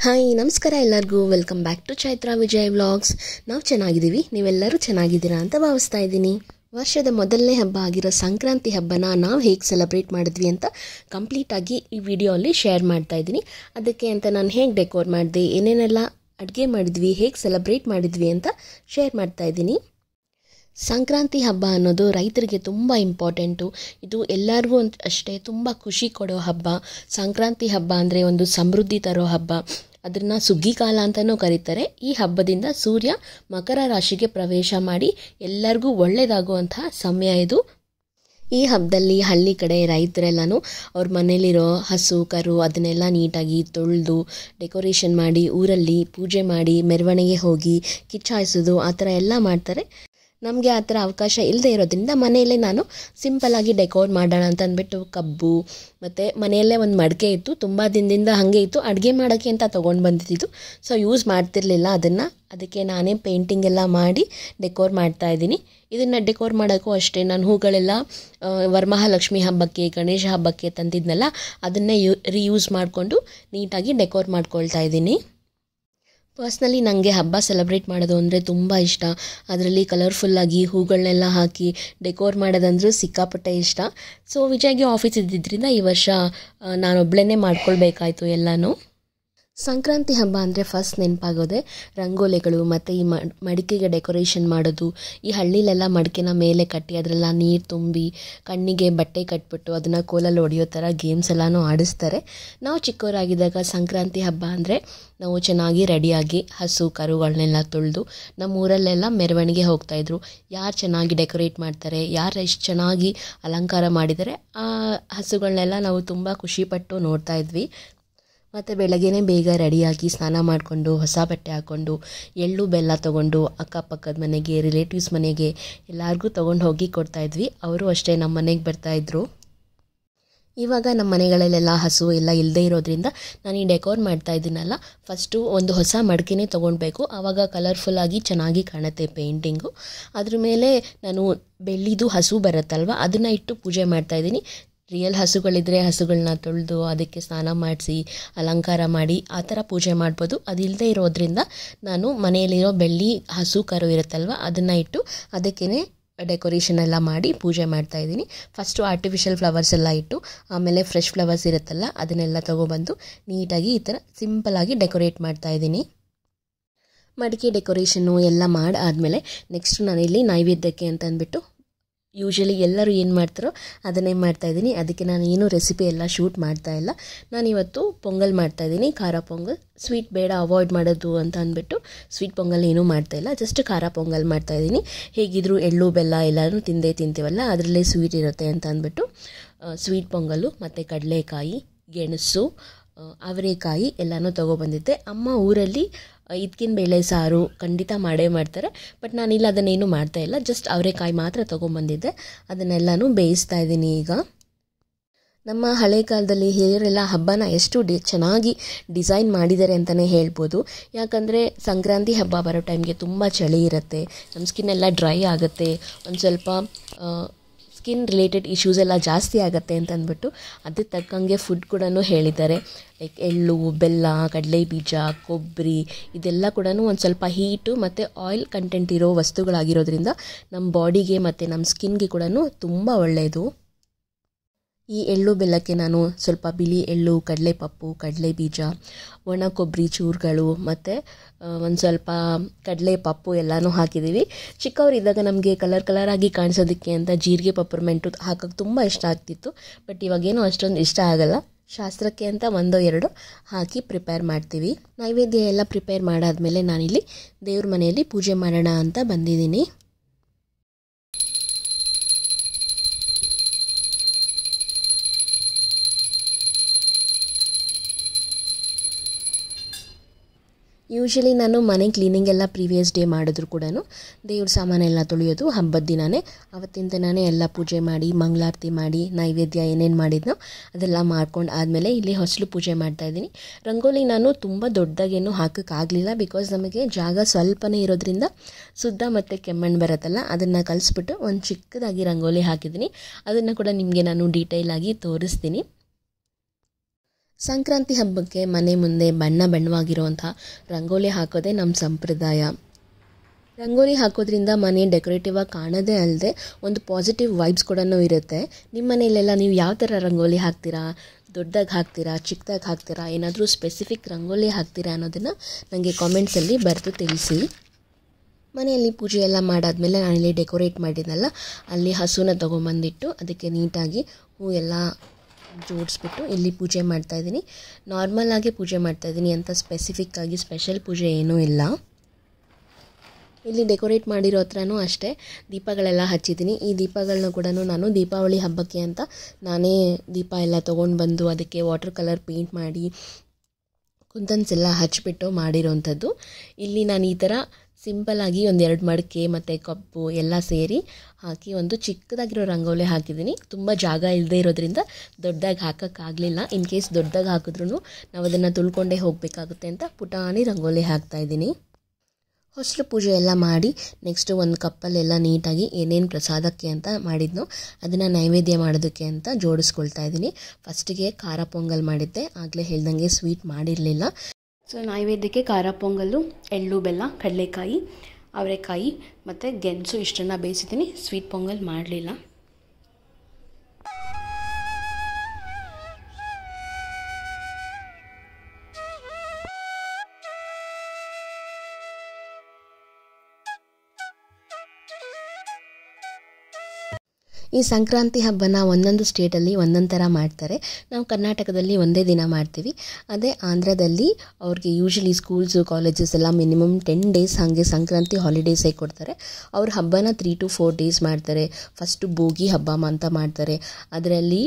Hi ನಮಸ್ಕಾರ ಎಲ್ಲರಿಗೂ welcome back to Chaitra Vijay vlogs. ನಾವು ಚೆನ್ನಾಗಿದ್ದೀವಿ, ನೀವೆಲ್ಲರೂ ಚೆನ್ನಾಗಿದ್ದೀರಾ ಅಂತ ಭಾವಿಸ್ತಾ ಇದ್ದೀನಿ. ವರ್ಷದ ಮೊದಲನೇ ಹಬ್ಬ ಆಗಿರೋ ಸಂಕ್ರಾಂತಿ ಹಬ್ಬನ ನಾವು ಹೇಗೆ ಸೆಲೆಬ್ರೇಟ್ ಮಾಡಿದ್ವಿ ಅಂತ ಕಂಪ್ಲೀಟಾಗಿ ಈ ವಿಡಿಯೋಲ್ಲಿ ಶೇರ್ ಮಾಡ್ತಾ ಇದ್ದೀನಿ. ಅದಕ್ಕೆ ಅಂತ ನಾನು ಹೇಗೆ ಡೆಕೋರ್ ಮಾಡಿದೆ, ಏನೇನೆಲ್ಲ ಅಡುಗೆ ಮಾಡಿದ್ವಿ, ಹೇಗೆ ಸೆಲೆಬ್ರೇಟ್ ಮಾಡಿದ್ವಿ ಅಂತ ಶೇರ್ ಮಾಡ್ತಾ ಇದ್ದೀನಿ. ಸಂಕ್ರಾಂತಿ ಹಬ್ಬ ಅನ್ನೋದು ರೈತರಿಗೆ ತುಂಬ ಇಂಪಾರ್ಟೆಂಟು. ಇದು ಎಲ್ಲರಿಗೂ ಅಷ್ಟೇ ತುಂಬ ಖುಷಿ ಕೊಡೋ ಹಬ್ಬ. ಸಂಕ್ರಾಂತಿ ಹಬ್ಬ ಅಂದರೆ ಒಂದು ಸಮೃದ್ಧಿ ತರೋ ಹಬ್ಬ. ಅದನ್ನು ಸುಗ್ಗಿ ಕಾಲ ಅಂತಲೂ ಕರೀತಾರೆ. ಈ ಹಬ್ಬದಿಂದ ಸೂರ್ಯ ಮಕರ ರಾಶಿಗೆ ಪ್ರವೇಶ ಮಾಡಿ ಎಲ್ಲರಿಗೂ ಒಳ್ಳೆಯದಾಗುವಂತಹ ಸಮಯ ಇದು. ಈ ಹಬ್ಬದಲ್ಲಿ ಹಳ್ಳಿ ಕಡೆ ರೈತರೆಲ್ಲನೂ ಅವ್ರ ಮನೇಲಿರೋ ಹಸು ಕರು ಅದನ್ನೆಲ್ಲ ನೀಟಾಗಿ ತೊಳೆದು ಡೆಕೋರೇಷನ್ ಮಾಡಿ ಊರಲ್ಲಿ ಪೂಜೆ ಮಾಡಿ ಮೆರವಣಿಗೆ ಹೋಗಿ ಕಿಚ್ಚಾಯಿಸೋದು ಆ ಥರ ಎಲ್ಲ ಮಾಡ್ತಾರೆ. ನಮಗೆ ಆ ಥರ ಅವಕಾಶ ಇಲ್ಲದೆ ಇರೋದ್ರಿಂದ ಮನೆಯಲ್ಲೇ ನಾನು ಸಿಂಪಲ್ಲಾಗಿ ಡೆಕೋರ್ ಮಾಡೋಣ ಅಂತ ಅಂದ್ಬಿಟ್ಟು ಕಬ್ಬು ಮತ್ತು ಮನೆಯಲ್ಲೇ ಒಂದು ಮಡಿಕೆ ಇತ್ತು, ತುಂಬ ದಿನದಿಂದ ಹಾಗೆ ಇತ್ತು, ಅಡುಗೆ ಮಾಡೋಕ್ಕೆ ಅಂತ ತೊಗೊಂಡು ಬಂದಿದ್ದು. ಸೊ ಯೂಸ್ ಮಾಡ್ತಿರ್ಲಿಲ್ಲ ಅದಕ್ಕೆ ನಾನೇ ಪೇಂಟಿಂಗ್ ಎಲ್ಲ ಮಾಡಿ ಡೆಕೋರ್ ಮಾಡ್ತಾಯಿದ್ದೀನಿ. ಇದನ್ನು ಡೆಕೋರ್ ಮಾಡೋಕ್ಕೂ ಅಷ್ಟೇ ನಾನು ಹೂಗಳೆಲ್ಲ ವರಮಹಾಲಕ್ಷ್ಮಿ ಹಬ್ಬಕ್ಕೆ ಗಣೇಶ ಹಬ್ಬಕ್ಕೆ ತಂದಿದ್ನಲ್ಲ ಅದನ್ನೇ ರೀಯೂಸ್ ಮಾಡಿಕೊಂಡು ನೀಟಾಗಿ ಡೆಕೋರ್ ಮಾಡ್ಕೊಳ್ತಾ ಇದ್ದೀನಿ. ಪರ್ಸ್ನಲಿ ನನಗೆ ಹಬ್ಬ ಸೆಲೆಬ್ರೇಟ್ ಮಾಡೋದು ಅಂದರೆ ತುಂಬ ಇಷ್ಟ. ಅದರಲ್ಲಿ ಕಲರ್ಫುಲ್ಲಾಗಿ ಹೂಗಳನ್ನೆಲ್ಲ ಹಾಕಿ ಡೆಕೋರ್ ಮಾಡೋದಂದ್ರೂ ಸಿಕ್ಕಾಪಟ್ಟೆ ಇಷ್ಟ. ಸೊ ವಿಜಯ್ಗೆ ಆಫೀಸ್ ಇದ್ದಿದ್ದರಿಂದ ಈ ವರ್ಷ ನಾನೊಬ್ಬಳೇ ಮಾಡ್ಕೊಳ್ಬೇಕಾಯ್ತು ಎಲ್ಲನೂ. ಸಂಕ್ರಾಂತಿ ಹಬ್ಬ ಅಂದರೆ ಫಸ್ಟ್ ನೆನಪಾಗೋದೆ ರಂಗೋಲಿಗಳು ಮತ್ತು ಈ ಮಡಿಕೆಗೆ ಡೆಕೋರೇಷನ್ ಮಾಡೋದು. ಈ ಹಳ್ಳಿಲೆಲ್ಲ ಮಡಿಕೆನ ಮೇಲೆ ಕಟ್ಟಿ ಅದರೆಲ್ಲ ನೀರು ತುಂಬಿ ಕಣ್ಣಿಗೆ ಬಟ್ಟೆ ಕಟ್ಬಿಟ್ಟು ಅದನ್ನು ಕೋಲಲ್ಲಿ ಹೊಡೆಯೋ ಥರ ಗೇಮ್ಸ್ ಎಲ್ಲನೂ ಆಡಿಸ್ತಾರೆ. ನಾವು ಚಿಕ್ಕವರಾಗಿದ್ದಾಗ ಸಂಕ್ರಾಂತಿ ಹಬ್ಬ ಅಂದರೆ ನಾವು ಚೆನ್ನಾಗಿ ರೆಡಿಯಾಗಿ ಹಸು ಕರುಗಳನ್ನೆಲ್ಲ ತೊಳೆದು ನಮ್ಮ ಊರಲ್ಲೆಲ್ಲ ಮೆರವಣಿಗೆ ಹೋಗ್ತಾಯಿದ್ರು. ಯಾರು ಚೆನ್ನಾಗಿ ಡೆಕೋರೇಟ್ ಮಾಡ್ತಾರೆ, ಯಾರು ಎಷ್ಟು ಚೆನ್ನಾಗಿ ಅಲಂಕಾರ ಮಾಡಿದ್ದಾರೆ ಆ ಹಸುಗಳನ್ನೆಲ್ಲ ನಾವು ತುಂಬ ಖುಷಿಪಟ್ಟು ನೋಡ್ತಾ ಇದ್ವಿ. ಮತ್ತು ಬೆಳಗ್ಗೆನೇ ಬೇಗ ರೆಡಿಯಾಗಿ ಸ್ನಾನ ಮಾಡಿಕೊಂಡು ಹೊಸ ಬಟ್ಟೆ ಹಾಕ್ಕೊಂಡು ಎಳ್ಳು ಬೆಲ್ಲ ತೊಗೊಂಡು ಅಕ್ಕಪಕ್ಕದ ಮನೆಗೆ ರಿಲೇಟಿವ್ಸ್ ಮನೆಗೆ ಎಲ್ಲರಿಗೂ ತೊಗೊಂಡು ಹೋಗಿ ಕೊಡ್ತಾಯಿದ್ವಿ. ಅವರು ಅಷ್ಟೇ ನಮ್ಮ ಮನೆಗೆ ಬರ್ತಾಯಿದ್ರು. ಇವಾಗ ನಮ್ಮ ಮನೆಗಳಲ್ಲೆಲ್ಲ ಹಸು ಎಲ್ಲ ಇಲ್ಲದೇ ಇರೋದ್ರಿಂದ ನಾನು ಈ ಡೆಕೋರ್ ಮಾಡ್ತಾ ಇದ್ದೀನಲ್ಲ, ಫಸ್ಟು ಒಂದು ಹೊಸ ಮಡಿಕೆನೇ ತೊಗೊಳ್ಬೇಕು. ಆವಾಗ ಕಲರ್ಫುಲ್ಲಾಗಿ ಚೆನ್ನಾಗಿ ಕಾಣುತ್ತೆ ಪೇಂಟಿಂಗು. ಅದ್ರ ಮೇಲೆ ನಾನು ಬೆಳ್ಳಿದು ಹಸು ಬರುತ್ತಲ್ವ ಅದನ್ನು ಇಟ್ಟು ಪೂಜೆ ಮಾಡ್ತಾಯಿದ್ದೀನಿ. ರಿಯಲ್ ಹಸುಗಳಿದ್ದರೆ ಹಸುಗಳನ್ನ ತೊಳೆದು ಅದಕ್ಕೆ ಸ್ನಾನ ಮಾಡಿಸಿ ಅಲಂಕಾರ ಮಾಡಿ ಆ ಥರ ಪೂಜೆ ಮಾಡ್ಬೋದು. ಅದಿಲ್ಲದೆ ಇರೋದ್ರಿಂದ ನಾನು ಮನೆಯಲ್ಲಿರೋ ಬೆಳ್ಳಿ ಹಸು ಕರು ಇರುತ್ತಲ್ವ ಅದನ್ನು ಇಟ್ಟು ಅದಕ್ಕೇ ಡೆಕೋರೇಷನ್ ಎಲ್ಲ ಮಾಡಿ ಪೂಜೆ ಮಾಡ್ತಾಯಿದ್ದೀನಿ. ಫಸ್ಟು ಆರ್ಟಿಫಿಷಿಯಲ್ ಫ್ಲವರ್ಸ್ ಎಲ್ಲ ಇಟ್ಟು ಆಮೇಲೆ ಫ್ರೆಶ್ ಫ್ಲವರ್ಸ್ ಇರುತ್ತಲ್ಲ ಅದನ್ನೆಲ್ಲ ತೊಗೊಬಂದು ನೀಟಾಗಿ ಈ ಥರ ಸಿಂಪಲ್ಲಾಗಿ ಡೆಕೋರೇಟ್ ಮಾಡ್ತಾಯಿದ್ದೀನಿ. ಮಡಿಕೆ ಡೆಕೋರೇಷನ್ನು ಎಲ್ಲ ಮಾಡಾದಮೇಲೆ ನೆಕ್ಸ್ಟ್ ನಾನಿಲ್ಲಿ ನೈವೇದ್ಯಕ್ಕೆ ಅಂತ ಅಂದ್ಬಿಟ್ಟು ಯೂಶ್ವಲಿ ಎಲ್ಲರೂ ಏನು ಮಾಡ್ತಾರೋ ಅದನ್ನೇ ಮಾಡ್ತಾಯಿದ್ದೀನಿ. ಅದಕ್ಕೆ ನಾನು ಏನೂ ರೆಸಿಪಿ ಎಲ್ಲ ಶೂಟ್ ಮಾಡ್ತಾಯಿಲ್ಲ. ನಾನಿವತ್ತು ಪೊಂಗಲ್ ಮಾಡ್ತಾಯಿದ್ದೀನಿ, ಖಾರ ಪೊಂಗಲ್. ಸ್ವೀಟ್ ಬೇಡ ಅವಾಯ್ಡ್ ಮಾಡೋದು ಅಂತ ಅಂದ್ಬಿಟ್ಟು ಸ್ವೀಟ್ ಪೊಂಗಲ್ ಏನೂ ಮಾಡ್ತಾಯಿಲ್ಲ, ಜಸ್ಟ್ ಖಾರ ಪೊಂಗಲ್ ಮಾಡ್ತಾಯಿದ್ದೀನಿ. ಹೇಗಿದ್ದರೂ ಎಳ್ಳು ಬೆಲ್ಲ ಎಲ್ಲನೂ ತಿಂತೀವಲ್ಲ ಅದರಲ್ಲೇ ಸ್ವೀಟ್ ಇರುತ್ತೆ ಅಂತ ಅಂದ್ಬಿಟ್ಟು ಸ್ವೀಟ್ ಪೊಂಗಲ್ಲು ಮತ್ತು ಕಡಲೆಕಾಯಿ ಗೆಣಸು ಅವರೆಕಾಯಿ ಎಲ್ಲನೂ ತೊಗೊಬಂದಿದ್ದೆ. ಅಮ್ಮ ಊರಲ್ಲಿ ಇದಕ್ಕಿನ ಬೇಳೆ ಸಾರು ಖಂಡಿತ ಮಾಡೇ ಮಾಡ್ತಾರೆ, ಬಟ್ ನಾನಿಲ್ಲ ಅದನ್ನೇನು ಮಾಡ್ತಾಯಿಲ್ಲ, ಜಸ್ಟ್ ಅವರೆಕಾಯಿ ಮಾತ್ರ ತೊಗೊಂಬಂದಿದ್ದೆ. ಅದನ್ನೆಲ್ಲನೂ ಬೇಯಿಸ್ತಾ ಇದ್ದೀನಿ. ಈಗ ನಮ್ಮ ಹಳೆ ಕಾಲದಲ್ಲಿ ಹಿರಿಯರೆಲ್ಲ ಹಬ್ಬನ ಎಷ್ಟು ಚೆನ್ನಾಗಿ ಡಿಸೈನ್ ಮಾಡಿದ್ದಾರೆ ಅಂತಲೇ ಹೇಳ್ಬೋದು. ಯಾಕಂದರೆ ಸಂಕ್ರಾಂತಿ ಹಬ್ಬ ಬರೋ ಟೈಮ್ಗೆ ತುಂಬ ಚಳಿ ಇರುತ್ತೆ, ನಮ್ಮ ಸ್ಕಿನ್ ಎಲ್ಲ ಡ್ರೈ ಆಗುತ್ತೆ, ಒಂದು ಸ್ವಲ್ಪ ಸ್ಕಿನ್ ರಿಲೇಟೆಡ್ ಇಶ್ಯೂಸ್ ಎಲ್ಲ ಜಾಸ್ತಿ ಆಗುತ್ತೆ ಅಂತ ಅಂದ್ಬಿಟ್ಟು ಅದಕ್ಕೆ ತಕ್ಕಂಗೆ ಫುಡ್ ಕೂಡ ಹೇಳಿದ್ದಾರೆ. ಲೈಕ್ ಎಳ್ಳು ಬೆಲ್ಲ ಕಡಲೆ ಬೀಜ ಕೊಬ್ಬರಿ ಇದೆಲ್ಲ ಕೂಡ ಒಂದು ಸ್ವಲ್ಪ ಹೀಟು ಮತ್ತು ಆಯಿಲ್ ಕಂಟೆಂಟ್ ಇರೋ ವಸ್ತುಗಳಾಗಿರೋದ್ರಿಂದ ನಮ್ಮ ಬಾಡಿಗೆ ಮತ್ತು ನಮ್ಮ ಸ್ಕಿನ್ಗೆ ಕೂಡ ತುಂಬ ಒಳ್ಳೆಯದು. ಈ ಎಳ್ಳು ಬೆಲ್ಲಕ್ಕೆ ನಾನು ಸ್ವಲ್ಪ ಬಿಳಿ ಎಳ್ಳು ಕಡಲೆಪಪ್ಪು ಕಡಲೆ ಬೀಜ ಒಣ ಕೊಬ್ಬರಿ ಚೂರುಗಳು ಮತ್ತು ಒಂದು ಸ್ವಲ್ಪ ಕಡಲೆಪಪ್ಪು ಎಲ್ಲನೂ ಹಾಕಿದ್ದೀವಿ. ಚಿಕ್ಕವರಿದ್ದಾಗ ನಮಗೆ ಕಲರಾಗಿ ಕಾಣಿಸೋದಕ್ಕೆ ಅಂತ ಜೀರಿಗೆ ಪಪ್ಪರ್ಮೆಂಟು ಹಾಕೋಕ್ಕೆ ತುಂಬ ಇಷ್ಟ ಆಗ್ತಿತ್ತು, ಬಟ್ ಇವಾಗೇನೋ ಅಷ್ಟೊಂದು ಇಷ್ಟ ಆಗಲ್ಲ. ಶಾಸ್ತ್ರಕ್ಕೆ ಅಂತ ಒಂದೋ ಎರಡೋ ಹಾಕಿ ಪ್ರಿಪೇರ್ ಮಾಡ್ತೀವಿ. ನೈವೇದ್ಯ ಎಲ್ಲ ಪ್ರಿಪೇರ್ ಮಾಡಾದಮೇಲೆ ನಾನಿಲ್ಲಿ ದೇವ್ರ ಮನೆಯಲ್ಲಿ ಪೂಜೆ ಮಾಡೋಣ ಅಂತ ಬಂದಿದ್ದೀನಿ. ಯೂಶ್ವಲಿ ನಾನು ಮನೆ ಕ್ಲೀನಿಂಗ್ ಎಲ್ಲ ಪ್ರೀವಿಯಸ್ ಡೇ ಮಾಡಿದ್ರು ಕೂಡ ದೇವ್ರ ಸಾಮಾನೆಲ್ಲ ತೊಳೆಯೋದು ಹಬ್ಬದ ದಿನವೇ. ಅವತ್ತಿನ ದಿನವೇ ಎಲ್ಲ ಪೂಜೆ ಮಾಡಿ ಮಂಗಳಾರತಿ ಮಾಡಿ ನೈವೇದ್ಯ ಏನೇನು ಮಾಡಿದ್ನೋ ಅದೆಲ್ಲ ಮಾಡ್ಕೊಂಡು ಆದಮೇಲೆ ಇಲ್ಲಿ ಹೊಸಲು ಪೂಜೆ ಮಾಡ್ತಾಯಿದ್ದೀನಿ. ರಂಗೋಲಿ ನಾನು ತುಂಬ ದೊಡ್ಡದಾಗೇನು ಹಾಕೋಕ್ಕಾಗಲಿಲ್ಲ, ಬಿಕಾಸ್ ನಮಗೆ ಜಾಗ ಸ್ವಲ್ಪನೇ ಇರೋದ್ರಿಂದ ಸುದ್ದ ಮತ್ತು ಕೆಮ್ಮಣ್ಣು ಬರುತ್ತಲ್ಲ ಅದನ್ನು ಕಲಿಸ್ಬಿಟ್ಟು ಒಂದು ಚಿಕ್ಕದಾಗಿ ರಂಗೋಲಿ ಹಾಕಿದ್ದೀನಿ. ಅದನ್ನು ಕೂಡ ನಿಮಗೆ ನಾನು ಡೀಟೇಲಾಗಿ ತೋರಿಸ್ತೀನಿ. ಸಂಕ್ರಾಂತಿ ಹಬ್ಬಕ್ಕೆ ಮನೆ ಮುಂದೆ ಬಣ್ಣ ಬಣ್ಣವಾಗಿರುವಂಥ ರಂಗೋಲಿ ಹಾಕೋದೇ ನಮ್ಮ ಸಂಪ್ರದಾಯ. ರಂಗೋಲಿ ಹಾಕೋದ್ರಿಂದ ಮನೆ ಡೆಕೋರೇಟಿವ್ ಆಗಿ ಕಾಣೋದೇ ಅಲ್ಲದೆ ಒಂದು ಪಾಸಿಟಿವ್ ವೈಬ್ಸ್ ಕೂಡ ಇರುತ್ತೆ. ನಿಮ್ಮ ಮನೆಯಲ್ಲೆಲ್ಲ ನೀವು ಯಾವ ಥರ ರಂಗೋಲಿ ಹಾಕ್ತೀರಾ? ದೊಡ್ಡದಾಗಿ ಹಾಕ್ತೀರಾ, ಚಿಕ್ಕದಾಗಿ ಹಾಕ್ತೀರಾ, ಏನಾದರೂ ಸ್ಪೆಸಿಫಿಕ್ ರಂಗೋಲಿ ಹಾಕ್ತೀರಾ ಅನ್ನೋದನ್ನು ನನಗೆ ಕಾಮೆಂಟ್ಸಲ್ಲಿ ಬರೆದು ತಿಳಿಸಿ. ಮನೆಯಲ್ಲಿ ಪೂಜೆ ಎಲ್ಲ ಮಾಡಾದ್ಮೇಲೆ ನಾನಿಲ್ಲಿ ಡೆಕೋರೇಟ್ ಮಾಡಿದ್ನಲ್ಲ, ಅಲ್ಲಿ ಹಸುನ ತೊಗೊಂಬಂದಿಟ್ಟು ಅದಕ್ಕೆ ನೀಟಾಗಿ ಹೂ ಎಲ್ಲ ಜೋಡಿಸ್ಬಿಟ್ಟು ಇಲ್ಲಿ ಪೂಜೆ ಮಾಡ್ತಾಯಿದ್ದೀನಿ. ನಾರ್ಮಲಾಗಿ ಪೂಜೆ ಮಾಡ್ತಾಯಿದ್ದೀನಿ, ಅಂತ ಸ್ಪೆಸಿಫಿಕ್ಕಾಗಿ ಸ್ಪೆಷಲ್ ಪೂಜೆ ಏನೂ ಇಲ್ಲ. ಇಲ್ಲಿ ಡೆಕೋರೇಟ್ ಮಾಡಿರೋ ಹತ್ರನೂ ಅಷ್ಟೇ ದೀಪಗಳೆಲ್ಲ ಹಚ್ಚಿದ್ದೀನಿ. ಈ ದೀಪಗಳನ್ನ ಕೂಡ ನಾನು ದೀಪಾವಳಿ ಹಬ್ಬಕ್ಕೆ ಅಂತ ನಾನೇ ದೀಪ ಎಲ್ಲ ತೊಗೊಂಡು ಬಂದು ಅದಕ್ಕೆ ವಾಟರ್ ಕಲರ್ ಪೇಂಟ್ ಮಾಡಿ ಕುಂದನ್ಸ್ ಎಲ್ಲ ಹಚ್ಚಿಬಿಟ್ಟು ಮಾಡಿರೋವಂಥದ್ದು. ಇಲ್ಲಿ ನಾನು ಈ ಥರ ಸಿಂಪಲ್ಲಾಗಿ ಒಂದೆರಡು ಮಡಿಕೆ ಮತ್ತು ಕಪ್ಪು ಎಲ್ಲ ಸೇರಿ ಹಾಕಿ ಒಂದು ಚಿಕ್ಕದಾಗಿರೋ ರಂಗೋಲಿ ಹಾಕಿದ್ದೀನಿ. ತುಂಬ ಜಾಗ ಇಲ್ಲದೆ ಇರೋದ್ರಿಂದ ದೊಡ್ಡದಾಗಿ ಹಾಕೋಕ್ಕಾಗಲಿಲ್ಲ. ಇನ್ ಕೇಸ್ ದೊಡ್ಡದಾಗಿ ಹಾಕಿದ್ರೂ ನಾವು ಅದನ್ನು ತುಳ್ಕೊಂಡೇ ಹೋಗಬೇಕಾಗುತ್ತೆ ಅಂತ ಪುಟಾಣಿ ರಂಗೋಲಿ ಹಾಕ್ತಾಯಿದ್ದೀನಿ. ಹೊಸಲು ಪೂಜೆ ಎಲ್ಲ ಮಾಡಿ ನೆಕ್ಸ್ಟು ಒಂದು ಕಪ್ಪಲ್ಲೆಲ್ಲ ನೀಟಾಗಿ ಏನೇನು ಪ್ರಸಾದಕ್ಕೆ ಅಂತ ಮಾಡಿದ್ನೋ ಅದನ್ನು ನೈವೇದ್ಯ ಮಾಡೋದಕ್ಕೆ ಅಂತ ಜೋಡಿಸ್ಕೊಳ್ತಾ ಇದ್ದೀನಿ. ಫಸ್ಟಿಗೆ ಖಾರ ಪೊಂಗಲ್ ಮಾಡಿದ್ದೆ, ಆಗಲೇ ಹೇಳ್ದಂಗೆ ಸ್ವೀಟ್ ಮಾಡಿರಲಿಲ್ಲ. ಸೊ ನೈವೇದ್ಯಕ್ಕೆ ಖಾರ ಪೊಂಗಲ್ಲು, ಎಳ್ಳು ಬೆಲ್ಲ, ಕಡಲೆಕಾಯಿ, ಅವರೆಕಾಯಿ ಮತ್ತು ಗೆಣಸು ಇಷ್ಟನ್ನು ಬೇಯಿಸಿದ್ದೀನಿ. ಸ್ವೀಟ್ ಪೊಂಗಲ್ ಮಾಡಲಿಲ್ಲ. ಈ ಸಂಕ್ರಾಂತಿ ಹಬ್ಬನ ಒಂದೊಂದು ಸ್ಟೇಟಲ್ಲಿ ಒಂದೊಂದು ಥರ ಮಾಡ್ತಾರೆ. ನಾವು ಕರ್ನಾಟಕದಲ್ಲಿ ಒಂದೇ ದಿನ ಮಾಡ್ತೀವಿ. ಅದೇ ಆಂಧ್ರದಲ್ಲಿ ಅವ್ರಿಗೆ ಯೂಶ್ವಲಿ ಸ್ಕೂಲ್ಸು ಕಾಲೇಜಸ್ ಎಲ್ಲ ಮಿನಿಮಮ್ 10 days ಹಾಗೆ ಸಂಕ್ರಾಂತಿ ಹಾಲಿಡೇಸೇ ಕೊಡ್ತಾರೆ. ಅವ್ರ ಹಬ್ಬನ 3 to 4 days ಮಾಡ್ತಾರೆ. ಫಸ್ಟು ಭೋಗಿ ಹಬ್ಬ ಅಂತ ಮಾಡ್ತಾರೆ. ಅದರಲ್ಲಿ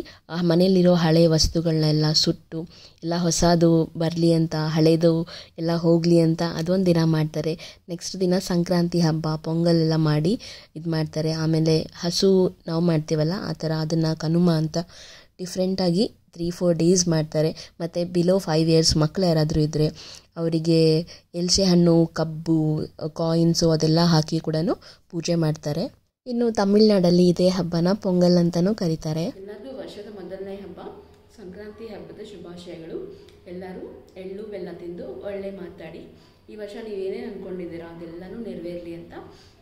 ಮನೆಯಲ್ಲಿರೋ ಹಳೆ ವಸ್ತುಗಳನ್ನೆಲ್ಲ ಸುಟ್ಟು ಎಲ್ಲ ಹೊಸದು ಬರಲಿ ಅಂತ, ಹಳೇದು ಎಲ್ಲ ಹೋಗಲಿ ಅಂತ ಅದೊಂದು ದಿನ ಮಾಡ್ತಾರೆ. ನೆಕ್ಸ್ಟ್ ದಿನ ಸಂಕ್ರಾಂತಿ ಹಬ್ಬ ಪೊಂಗಲ್ ಎಲ್ಲ ಮಾಡಿ ಇದು ಮಾಡ್ತಾರೆ. ಆಮೇಲೆ ಹಸು ನಾವು ಮಾಡ್ತೀವಲ್ಲ ಆ ಥರ ಅದನ್ನು ಕನುಮ ಅಂತ ಡಿಫ್ರೆಂಟಾಗಿ 3-4 days ಮಾಡ್ತಾರೆ. ಮತ್ತು ಬಿಲೋ 5 years ಮಕ್ಕಳು ಯಾರಾದರೂ ಇದ್ದರೆ ಅವರಿಗೆ ಎಲ್ಸೆ ಹಣ್ಣು, ಕಬ್ಬು, ಕಾಯಿನ್ಸು ಅದೆಲ್ಲ ಹಾಕಿ ಕೂಡ ಪೂಜೆ ಮಾಡ್ತಾರೆ. ಇನ್ನು ತಮಿಳ್ನಾಡಲ್ಲಿ ಇದೇ ಹಬ್ಬನ ಪೊಂಗಲ್ ಅಂತಲೂ ಕರೀತಾರೆ. ಎಲ್ಲರಿಗೂ ವರ್ಷದ ಮೊದಲನೇ ಹಬ್ಬ ಸಂಕ್ರಾಂತಿ ಹಬ್ಬದ ಶುಭಾಶಯಗಳು. ಎಲ್ಲರೂ ಎಳ್ಳು ಬೆಲ್ಲ ತಿಂದು ಒಳ್ಳೆ ಮಾತಾಡಿ ಈ ವರ್ಷ ನೀವೇನೇನು ಅಂದ್ಕೊಂಡಿದ್ದೀರಾ ಅದೆಲ್ಲನೂ ನೆರವೇರಲಿ ಅಂತ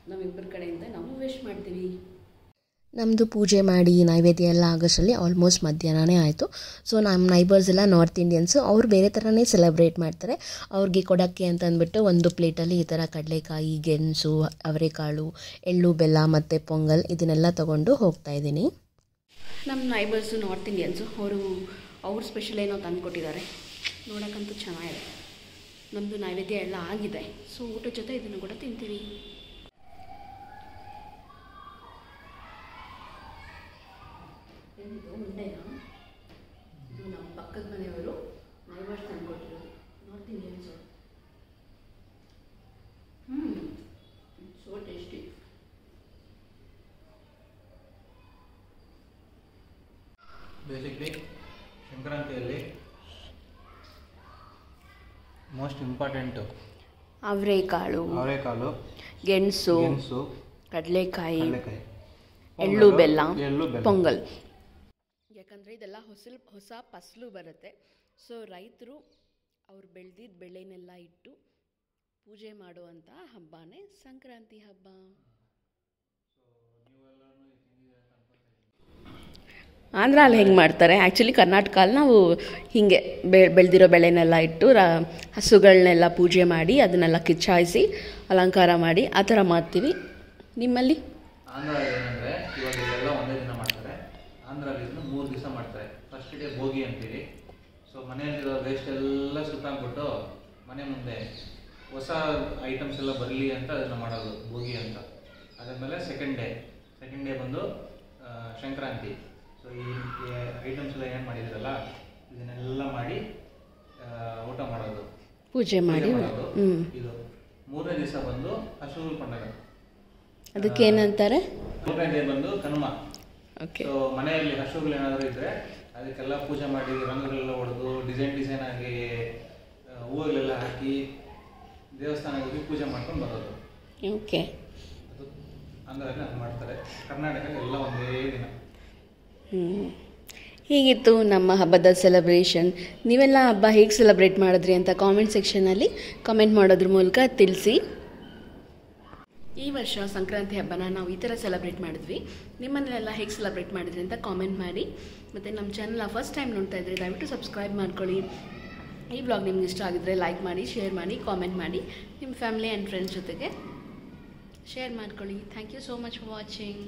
ನಮ್ಮಿಬ್ಬರ ಕಡೆಯಿಂದ ನಾವು ವಿಶ್ ಮಾಡ್ತೀವಿ. ನಮ್ಮದು ಪೂಜೆ ಮಾಡಿ ನೈವೇದ್ಯ ಎಲ್ಲ ಆಗೋಷ್ಟರಲ್ಲಿ ಆಲ್ಮೋಸ್ಟ್ ಮಧ್ಯಾಹ್ನನೇ ಆಯಿತು. ಸೊ ನಮ್ಮ ನೈಬರ್ಸ್ ಎಲ್ಲ ನಾರ್ತ್ ಇಂಡಿಯನ್ಸು, ಅವ್ರು ಬೇರೆ ಥರನೇ ಸೆಲೆಬ್ರೇಟ್ ಮಾಡ್ತಾರೆ. ಅವ್ರಿಗೆ ಕೊಡೋಕ್ಕೆ ಅಂತ ಅಂದ್ಬಿಟ್ಟು ಒಂದು ಪ್ಲೇಟಲ್ಲಿ ಈ ಥರ ಕಡಲೆಕಾಯಿ, ಗೆಣಸು, ಅವರೆಕಾಳು, ಎಳ್ಳು ಬೆಲ್ಲ ಮತ್ತು ಪೊಂಗಲ್ ಇದನ್ನೆಲ್ಲ ತೊಗೊಂಡು ಹೋಗ್ತಾಯಿದ್ದೀನಿ. ನಮ್ಮ ನೈಬರ್ಸು ನಾರ್ತ್ ಇಂಡಿಯನ್ಸು, ಅವ್ರ ಸ್ಪೆಷಲ್ ಏನೋ ತಂದುಕೊಟ್ಟಿದ್ದಾರೆ. ನೋಡೋಕ್ಕಂತೂ ಚೆನ್ನಾಗಿದೆ. ನಮ್ಮದು ನೈವೇದ್ಯ ಎಲ್ಲ ಆಗಿದೆ. ಸೊ ಊಟದ ಜೊತೆ ಇದನ್ನು ಕೂಡ ತಿಂತೀವಿ. ಏನಿದು ಉಂಡೆನಾ? ಇದು ನಮ್ಮ ಪಕ್ಕದ ಮನೆಯವರು ನೈಬರ್ಸ್ ತಂದುಕೊಟ್ಟಿರೋದು, north Indians. So tasty. Basically ಸಂಕ್ರಾಂತಿಯಲ್ಲಿ ಮೋಸ್ಟ್ ಇಂಪಾರ್ಟೆಂಟು ಅವರೆಕಾಳು, ಗೆಣಸು, ಕಡಲೆಕಾಯಿ, ಎಳ್ಳು ಬೆಲ್ಲ, ಪೊಂಗಲ್. ಯಾಕಂದರೆ ಇದೆಲ್ಲ ಹೊಸ ಫಸಲು ಬರುತ್ತೆ. ಸೊ ರೈತರು ಅವ್ರು ಬೆಳೆದಿದ್ದ ಬೆಳೆನೆಲ್ಲ ಇಟ್ಟು ಪೂಜೆ ಮಾಡುವಂಥ ಹಬ್ಬನೇ ಸಂಕ್ರಾಂತಿ ಹಬ್ಬ. ಆಂಧ್ರಲ್ಲಿ ಹೆಂಗೆ ಮಾಡ್ತಾರೆ, ಆ್ಯಕ್ಚುಲಿ ಕರ್ನಾಟಕಲ್ಲಿ ನಾವು ಹೀಗೆ ಬೆಳೆದಿರೋ ಬೆಳೆನೆಲ್ಲ ಇಟ್ಟು ಹಸುಗಳನ್ನೆಲ್ಲ ಪೂಜೆ ಮಾಡಿ ಅದನ್ನೆಲ್ಲ ಕಿಚ್ಚಾಯಿಸಿ ಅಲಂಕಾರ ಮಾಡಿ ಆ ಥರ ಮಾಡ್ತೀವಿ. ನಿಮ್ಮಲ್ಲಿ ಆಂಧ್ರ ಏನಂದರೆ ಇವಾಗ ಇದೆಲ್ಲ ಒಂದೇ ದಿನ ಮಾಡ್ತಾರೆ. ಆಂಧ್ರಲ್ಲಿ 3 ದಿವಸ ಮಾಡ್ತಾರೆ. ಫಸ್ಟ್ ಡೇ ಭೋಗಿ ಅಂತೀವಿ. ಸೊ ಮನೆಯಲ್ಲಿರೋ ವೇಸ್ಟ್ ಎಲ್ಲ ಸುತ್ತಾಕ್ಬಿಟ್ಟು ಮನೆ ಮುಂದೆ ಹೊಸ ಐಟಮ್ಸ್ ಎಲ್ಲ ಬರಲಿ ಅಂತ ಅದನ್ನು ಮಾಡೋದು ಭೋಗಿ ಅಂತ. ಅದಾದಮೇಲೆ ಸೆಕೆಂಡ್ ಡೇ ಬಂದು ಸಂಕ್ರಾಂತಿ. ಸೊ ಈ ಐಟಮ್ಸ್ ಎಲ್ಲ ಏನು ಮಾಡಿದ್ರಲ್ಲ ಇದನ್ನೆಲ್ಲ ಮಾಡಿ ಊಟ ಮಾಡೋದು, ಪೂಜೆ ಮಾಡೋದು. ಇದು 3ನೇ ದಿವಸ ಬಂದು ಹಸು ಪಂಡಗ, ಅದಕ್ಕೆ ಏನಂತಾರೆ? 3ನೇ ಡೇ ಬಂದು ಕನುಮ. ಸೊ ಮನೆಯಲ್ಲಿ ಹಸುಗಳು ಏನಾದರೂ ಇದ್ದರೆ ಅದಕ್ಕೆಲ್ಲ ಪೂಜೆ ಮಾಡಿ ರಂಗುಗಳೆಲ್ಲ ಹೊಡೆದು ಡಿಸೈನ್ ಆಗಿ ಹೂವುಗಳೆಲ್ಲ ಹಾಕಿ ದೇವಸ್ಥಾನಕ್ಕೆ ಹೋಗಿ ಪೂಜೆ ಮಾಡ್ಕೊಂಡು ಬರೋದು. ಓಕೆ, ಅದು ಆಂಧ್ರದಲ್ಲಿ ಅದು ಮಾಡ್ತಾರೆ. ಕರ್ನಾಟಕದಲ್ಲಿ ಎಲ್ಲ ಒಂದೇ ದಿನ. ಹೀಗಿತ್ತು ನಮ್ಮ ಹಬ್ಬದ ಸೆಲೆಬ್ರೇಷನ್. ನೀವೆಲ್ಲ ಹಬ್ಬ ಹೇಗೆ ಸೆಲೆಬ್ರೇಟ್ ಮಾಡಿದ್ರಿ ಅಂತ ಕಾಮೆಂಟ್ ಸೆಕ್ಷನಲ್ಲಿ ಕಾಮೆಂಟ್ ಮಾಡೋದ್ರ ಮೂಲಕ ತಿಳಿಸಿ. ಈ ವರ್ಷ ಸಂಕ್ರಾಂತಿ ಹಬ್ಬನ ನಾವು ಈ ಥರ ಸೆಲೆಬ್ರೇಟ್ ಮಾಡಿದ್ವಿ. ನಿಮ್ಮನ್ನೆಲ್ಲ ಹೇಗೆ ಸೆಲೆಬ್ರೇಟ್ ಮಾಡಿದ್ರಿ ಅಂತ ಕಾಮೆಂಟ್ ಮಾಡಿ. ಮತ್ತು ನಮ್ಮ ಚಾನಲ್ನ ಫಸ್ಟ್ ಟೈಮ್ ನೋಡ್ತಾ ಇದ್ದರೆ ದಯವಿಟ್ಟು ಸಬ್ಸ್ಕ್ರೈಬ್ ಮಾಡ್ಕೊಳ್ಳಿ. ಈ ಬ್ಲಾಗ್ ನಿಮ್ಗೆ ಇಷ್ಟ ಆಗಿದ್ರೆ ಲೈಕ್ ಮಾಡಿ, ಶೇರ್ ಮಾಡಿ, ಕಾಮೆಂಟ್ ಮಾಡಿ, ನಿಮ್ಮ ಫ್ಯಾಮಿಲಿ ಆ್ಯಂಡ್ ಫ್ರೆಂಡ್ಸ್ ಜೊತೆಗೆ ಶೇರ್ ಮಾಡ್ಕೊಳ್ಳಿ. Thank you so much for watching.